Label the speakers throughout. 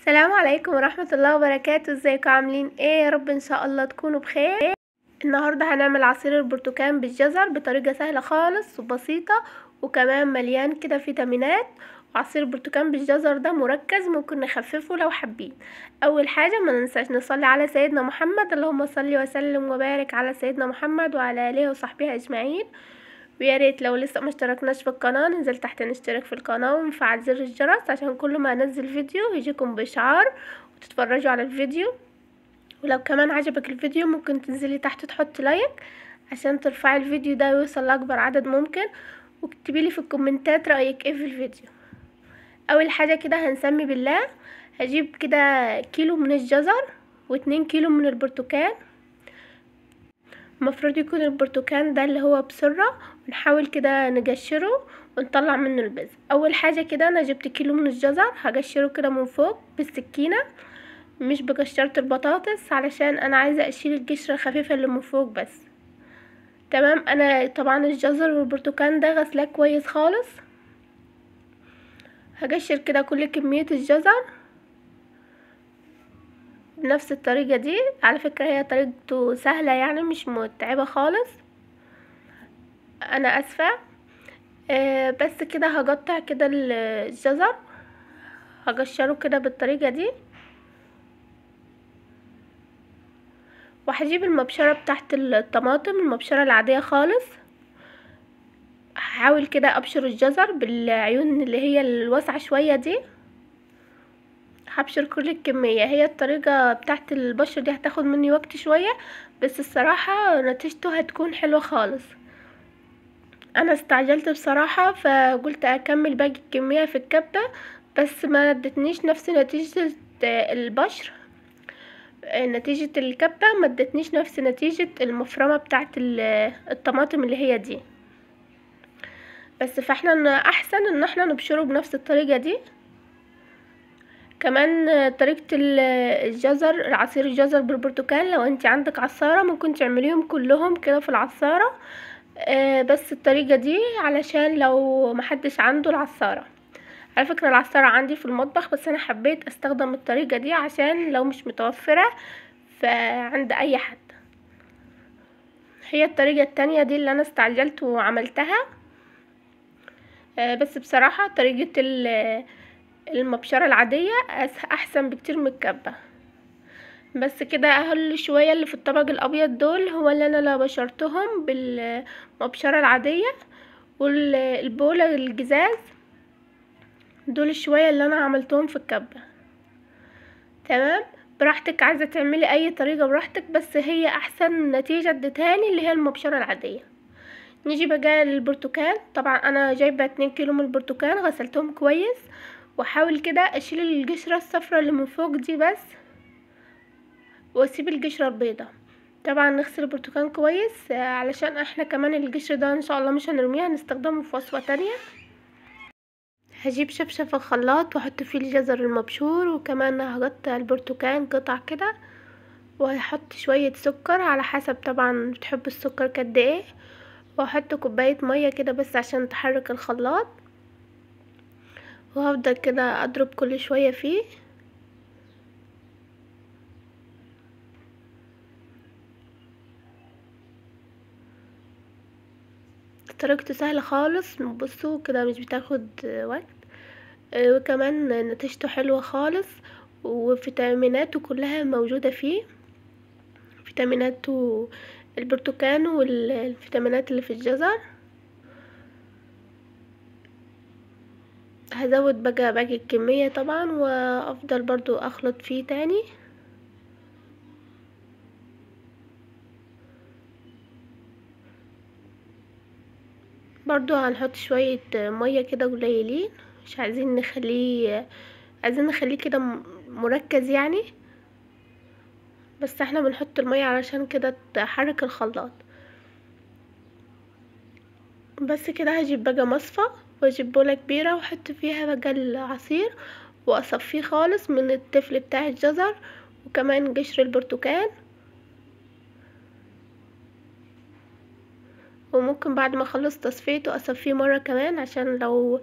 Speaker 1: السلام عليكم ورحمة الله وبركاته. ازيكم عاملين ايه؟ يا رب ان شاء الله تكونوا بخير. النهاردة هنعمل عصير البرتقال بالجزر بطريقة سهلة خالص وبسيطة، وكمان مليان كده فيتامينات. عصير البرتقال بالجزر ده مركز، ممكن نخففه لو حابين. اول حاجة ما ننساش نصلي على سيدنا محمد، اللهم صل وسلم وبارك على سيدنا محمد وعلى اله وصحبه اجمعين. ويا ريت لو لسه ما اشتركناش في القناه ننزل تحت نشترك في القناه ونفعل زر الجرس عشان كل ما انزل فيديو يجيكم باشعار وتتفرجوا على الفيديو. ولو كمان عجبك الفيديو ممكن تنزلي تحت تحط لايك عشان ترفعي الفيديو ده ويوصل لاكبر عدد ممكن، واكتبي لي في الكومنتات رايك ايه في الفيديو. اول حاجه كده هنسمي بالله. هجيب كده كيلو من الجزر و2 كيلو من البرتقال. المفروض يكون البرتقال ده اللي هو بسرة، ونحاول كده نقشره ونطلع منه البذر. اول حاجة كده انا جبت كيلو من الجزر، هقشره كده من فوق بالسكينة، مش بقشرة البطاطس علشان انا عايزة اشيل القشرة الخفيفة اللي من فوق بس. تمام. انا طبعا الجزر والبرتقال ده غسلاه كويس خالص. هقشر كده كل كمية الجزر بنفس الطريقة دي. على فكرة هي طريقته سهلة يعني مش متعبة خالص. انا اسفة. بس كده هقطع كده الجزر، هقشره كده بالطريقة دي، وهجيب المبشرة بتاعت الطماطم، المبشرة العادية خالص. هحاول كده ابشر الجزر بالعيون اللي هي الواسعة شوية دي. هبشر كل الكمية. هي الطريقة بتاعت البشر دي هتاخد مني وقت شوية، بس الصراحة نتيجته هتكون حلوة خالص. انا استعجلت بصراحة فقلت اكمل باقي الكمية في الكبة، بس ما ادتنيش نفس نتيجة البشر. نتيجة الكبة ما ادتنيش نفس نتيجة المفرمة بتاعت الطماطم اللي هي دي. بس فاحنا احسن ان احنا نبشره بنفس الطريقة دي. كمان طريقة الجزر، عصير الجزر بالبرتقال، لو انت عندك عصارة ممكن تعمليهم كلهم كده في العصارة. بس الطريقة دي علشان لو محدش عنده العصارة. على فكرة العصارة عندي في المطبخ، بس انا حبيت استخدم الطريقة دي عشان لو مش متوفرة فعند اي حد. هي الطريقة التانية دي اللي انا استعجلت وعملتها. بس بصراحة طريقة المبشرة العادية احسن بكتير من الكبة. بس كده اقل شوية اللي في الطبق الابيض دول هو اللي انا لو بشرتهم بالمبشرة العادية، والبولة الجزاز دول شوية اللي انا عملتهم في الكبة. تمام. براحتك، عايزة تعملي اي طريقة براحتك، بس هي احسن نتيجة ادتهاني اللي هي المبشرة العادية. نيجي بقى للبرتقال. طبعا انا جايبة 2 كيلو من البرتقال، غسلتهم كويس، واحاول كده اشيل القشرة الصفرا اللي من فوق دي بس، واسيب القشرة البيضة. طبعا نغسل البرتقال كويس علشان احنا كمان القشر ده ان شاء الله مش هنرميه، هنستخدمه في وصفة تانية. هجيب شفشة الخلاط واحط فيه الجزر المبشور، وكمان هقطع البرتقال قطع كده، وهحط شوية سكر على حسب طبعا بتحب السكر قد ايه، وهحط كوباية مية كده بس عشان تحرك الخلاط، وهفضل كده اضرب كل شوية فيه. طريقته سهلة خالص، بصوا كده مش بتاخد وقت. وكمان نتيجته حلوة خالص، وفيتاميناته كلها موجودة فيه. فيتامينات البرتقال والفيتامينات اللي في الجزر. هزود بقى باقي الكمية طبعا، وافضل برضو اخلط فيه تاني. برضو هنحط شوية مية كده قليلين، مش عايزين نخليه، عايزين نخليه كده مركز يعني، بس احنا بنحط المية علشان كده تحرك الخلاط. بس كده هجيب بقى مصفى، واجيب بولة كبيرة واحط فيها بقى العصير، واصفيه خالص من التفل بتاع الجزر وكمان قشر البرتقال. وممكن بعد ما اخلص تصفيته اصفيه مرة كمان عشان لو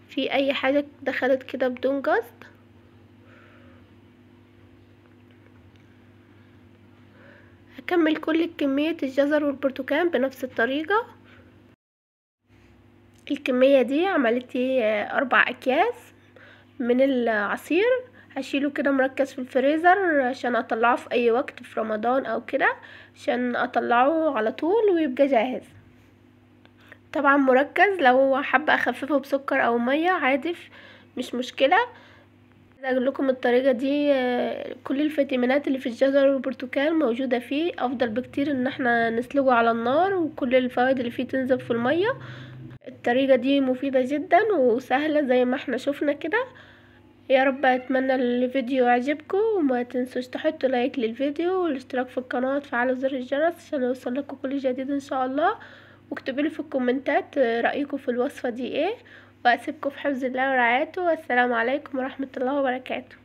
Speaker 1: في اي حاجة دخلت كده بدون قصد. هكمل كل كمية الجزر والبرتقال بنفس الطريقة. الكمية دي عملتي 4 اكياس من العصير. هشيله كده مركز في الفريزر عشان اطلعه في اي وقت في رمضان او كده، عشان اطلعه على طول ويبقى جاهز. طبعا مركز، لو حابة اخففه بسكر او مية عادي مش مشكلة. اقول لكم الطريقة دي كل الفيتامينات اللي في الجزر والبرتقال موجودة فيه، افضل بكتير ان احنا نسلقه على النار، وكل الفوائد اللي فيه تنزل في المية. الطريقة دي مفيدة جدا وسهلة زي ما احنا شفنا كده. يا رب اتمنى الفيديو يعجبكم، وما تنسوش تحطوا لايك للفيديو والاشتراك في القناة وتفعلوا زر الجرس عشان يوصلكم كل جديد ان شاء الله. واكتبوا لي في الكومنتات رأيكم في الوصفة دي ايه، واسيبكم في حفظ الله ورعايته، والسلام عليكم ورحمة الله وبركاته.